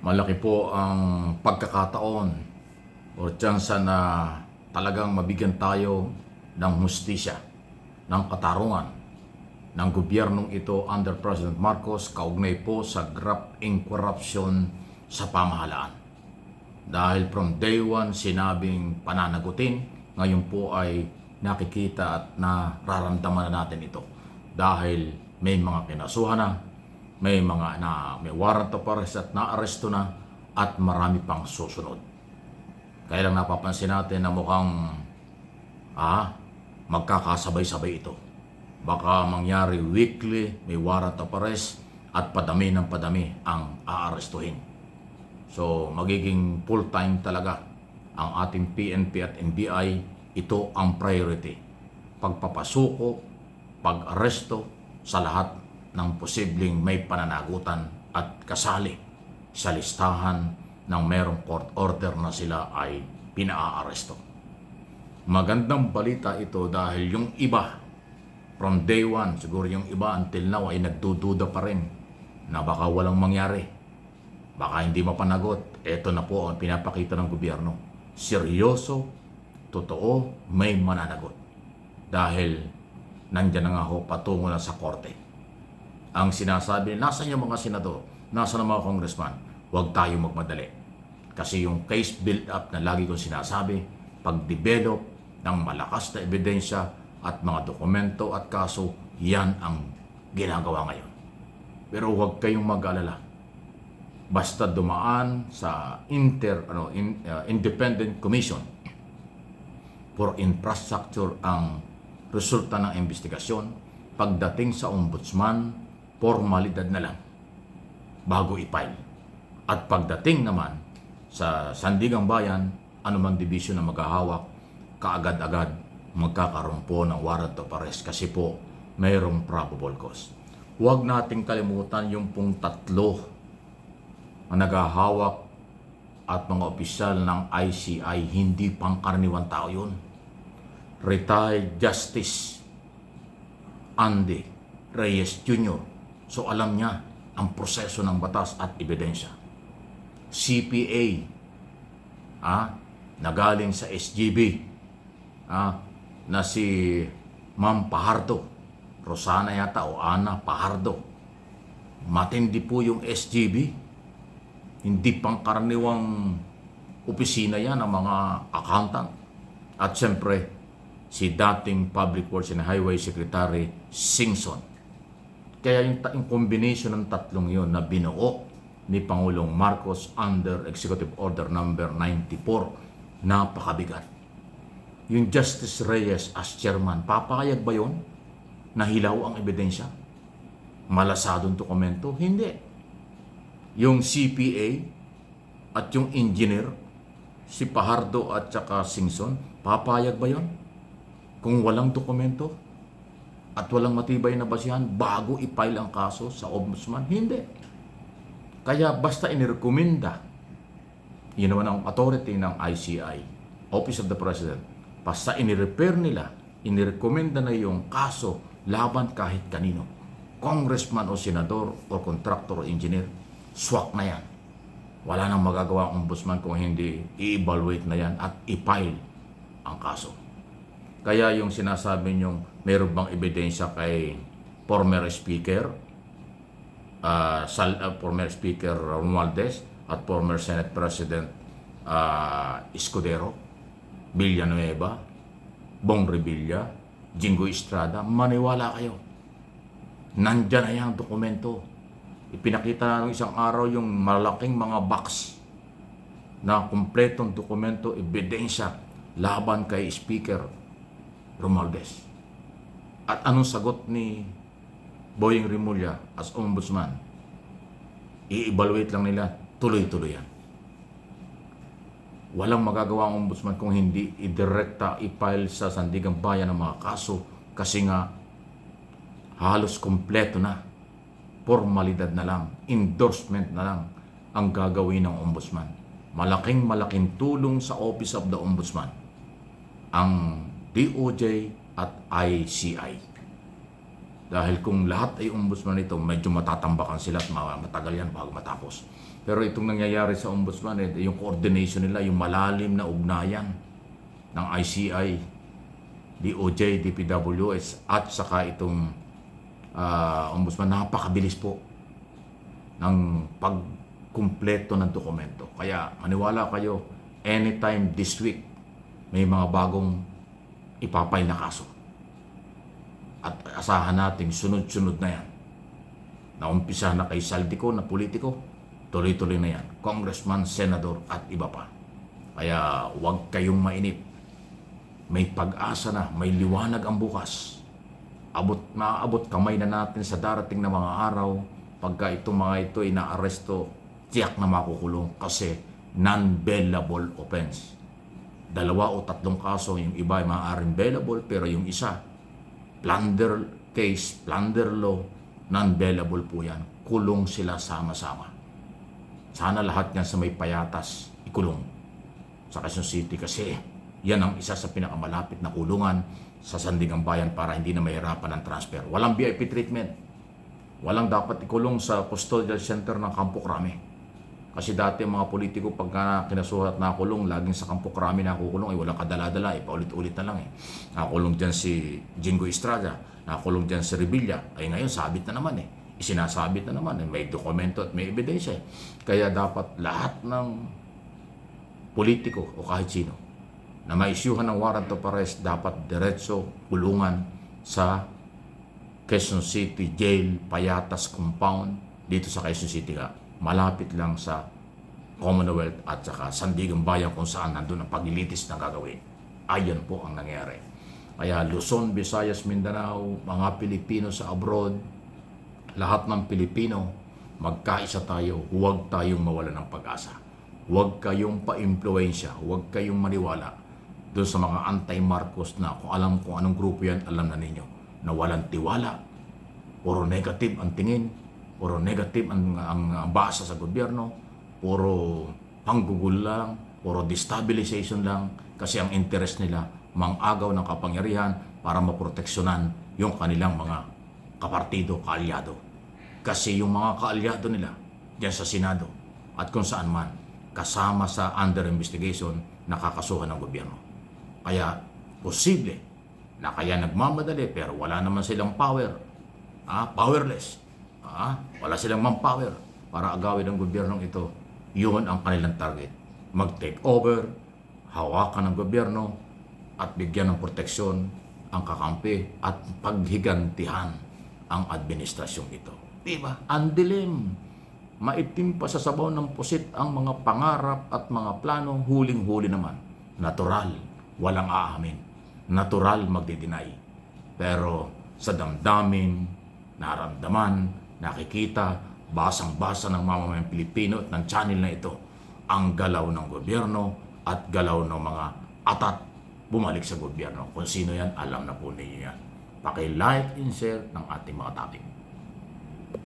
Malaki po ang pagkakataon o tsansa na talagang mabigyan tayo ng hustisya, ng katarungan ng gobyernong ito under President Marcos kaugnay po sa graft in corruption sa pamahalaan. Dahil from day one sinabing pananagutin, ngayon po ay nakikita at nararamdaman na natin ito. Dahil may mga kinasuhan na, may mga may warrant of arrest at naaresto na, at marami pang susunod. Kaya lang napapansin natin na mukhang magkakasabay-sabay ito. Baka mangyari weekly, may warrant of arrest at padami ng padami ang aarestuhin. So magiging full-time talaga ang ating PNP at NBI. Ito ang priority. Pagpapasuko, pag-aresto sa lahat ng posibleng may pananagutan at kasali sa listahan ng merong court order na sila ay pinaaresto. Magandang balita ito dahil yung iba from day one, siguro yung iba until now ay nagdududa pa rin na baka walang mangyari. Baka hindi mapanagot. Ito na po ang pinapakita ng gobyerno. Seryoso, totoo, may mananagot. Dahil nandyan na nga ho patungo na sa korte. Ang sinasabi, nasan yung mga senador? Nasan ang mga congressman? Huwag tayo magmadali. Kasi yung case build-up na lagi kong sinasabi, pag-develop ng malakas na ebidensya at mga dokumento at kaso, yan ang ginagawa ngayon. Pero huwag kayong mag-alala. Basta dumaan sa Independent Commission for Infrastructure ang resulta ng investigasyon, pagdating sa ombudsman, formalidad na lang bago i-file. At pagdating naman sa Sandigang Bayan, anumang division na maghahawak, kaagad-agad magkakaroon po ng warrant of arrest kasi po mayroong probable cause. Huwag nating kalimutan yung pong tatlo ang naghahawak at mga opisyal ng ICI, hindi pangkaraniwang tao yun. Retired Justice Andy Reyes Jr. So alam niya ang proseso ng batas at ebidensya. CPA na galing sa SGB na si Ma'am Pajardo, Rosana yata o Ana Pajardo. Matindi po yung SGB. Hindi pangkaraniwang opisina yan ng mga accountant. At siyempre, si dating Public Works and Highway Secretary Singson. Kaya yung combination ng tatlong yon na binuo ni Pangulong Marcos under Executive Order number 94, napakabigat. Yung Justice Reyes as chairman, papayag ba yun na hilaw ang ebidensya? Malasadong dokumento? Hindi. Yung CPA at yung engineer, si Pajardo at saka Singson, papayag ba yun? Kung walang dokumento at walang matibay na basihan bago i-file ang kaso sa ombudsman? Hindi. Kaya basta inirekomenda, yun naman ang authority ng ICI, Office of the President, basta inirepair nila, inirekomenda na yung kaso laban kahit kanino, congressman o senador o contractor o engineer, swak na yan. Wala nang magagawa ang ombudsman kung hindi i-evaluate na yan at i-file ang kaso. Kaya yung sinasabi niyong meron bang ebidensya kay former speaker Romualdez at former Senate President Escudero, Villanueva, Bong Revilla, Jingo Estrada, maniwala kayo. Nandyan na yung dokumento. Ipinakita na ng isang araw yung malaking mga box na kumpletong dokumento, ebidensya laban kay Speaker Romualdez. At anong sagot ni Boying Rimulya as ombudsman? I-evaluate lang nila, tuloy-tuloy yan. Walang magagawa ang ombudsman kung hindi i-direkta, i-file sa Sandigang Bayan ng mga kaso kasi nga halos kompleto na. Formalidad na lang, endorsement na lang ang gagawin ng ombudsman. Malaking tulong sa Office of the Ombudsman ang DOJ at ICI. Dahil kung lahat ay ombudsman ito, medyo matatambakan sila at matagal yan bago matapos. Pero itong nangyayari sa ombudsman, yung coordination nila, yung malalim na ugnayan ng ICI, DOJ, DPWS at saka itong ombudsman, napakabilis po ng pagkumpleto ng dokumento. Kaya maniwala kayo, anytime this week, may mga bagong ipapile na kaso. At asahan natin sunod-sunod na yan. Naumpisa na kay Saldico na politiko, tuloy-tuloy na yan. Congressman, senador at iba pa. Kaya huwag kayong mainip. May pag-asa na, may liwanag ang bukas. Maaabot kamay na natin sa darating na mga araw pagka itong mga ito ay naaresto, tiyak na makukulong kasi non-bailable offense. 2 o 3 kaso, yung iba ay maaaring bailable pero yung isa plunder case, plunder law, non-bailable po yan. Kulong sila sama-sama. Sana lahat yan sa may payatas ikulong sa Quezon City kasi yan ang isa sa pinakamalapit na kulungan sa Sandigang Bayan para hindi na mahirapan ng transfer. Walang VIP treatment. Walang dapat ikulong sa custodial center ng Campo Crame. Kasi dati mga politiko pagka kinasuhat na kulong, laging sa Campo Crame na kukulong, ay walang kadala-dala, paulit-ulit na lang eh. Nakulong dyan si Jingo Estrada, nakulong dyan si Revilla, ay ngayon sabit na naman eh. Isinasabit na naman eh, may dokumento at may ebidensya eh. Kaya dapat lahat ng politiko o kahit sino na ma-issuehan ng warrant of arrest, dapat diretso kulungan sa Quezon City Jail, Payatas Compound, dito sa Quezon City nga. Malapit lang sa Commonwealth at saka Sandigang Bayan kung saan nandun ang paglilitis na gagawin. Ayan po ang nangyari. Kaya Luzon, Visayas, Mindanao, mga Pilipino sa abroad, lahat ng Pilipino, magkaisa tayo, huwag tayong mawala ng pag-asa. Huwag kayong pa-impluensya, huwag kayong maniwala doon sa mga anti-Marcos na kung alam kung anong grupo yan, alam na ninyo, na walang tiwala, puro negative ang tingin, puro negative ang basa sa gobyerno, puro panggugol lang, puro destabilization lang, kasi ang interest nila mang-agaw ng kapangyarihan para maproteksyonan yung kanilang mga kapartido, kaalyado. Kasi yung mga kaalyado nila dyan sa Senado at kung saan man, kasama sa under investigation, nakakasuhan ng gobyerno. Kaya posible na kaya nagmamadali pero wala naman silang power, powerless. Wala silang manpower para agawin ang gobyernong ito. Yun ang kanilang target. Mag-take over, hawakan ng gobyerno, at bigyan ng proteksyon ang kakampi at paghigantihan ang administrasyong ito. Diba? Ang dilim. Maitim pa sa sabaw ng pusit ang mga pangarap at mga plano, huling-huli naman. Natural, walang aamin. Natural magdidinay. Pero sa damdamin, naramdaman, nakikita, basang-basa ng mamamayang Pilipino at ng channel na ito ang galaw ng gobyerno at galaw ng mga atat bumalik sa gobyerno. Kung sino yan, alam na po ninyo yan. Paki-like and share ng ating mga topic.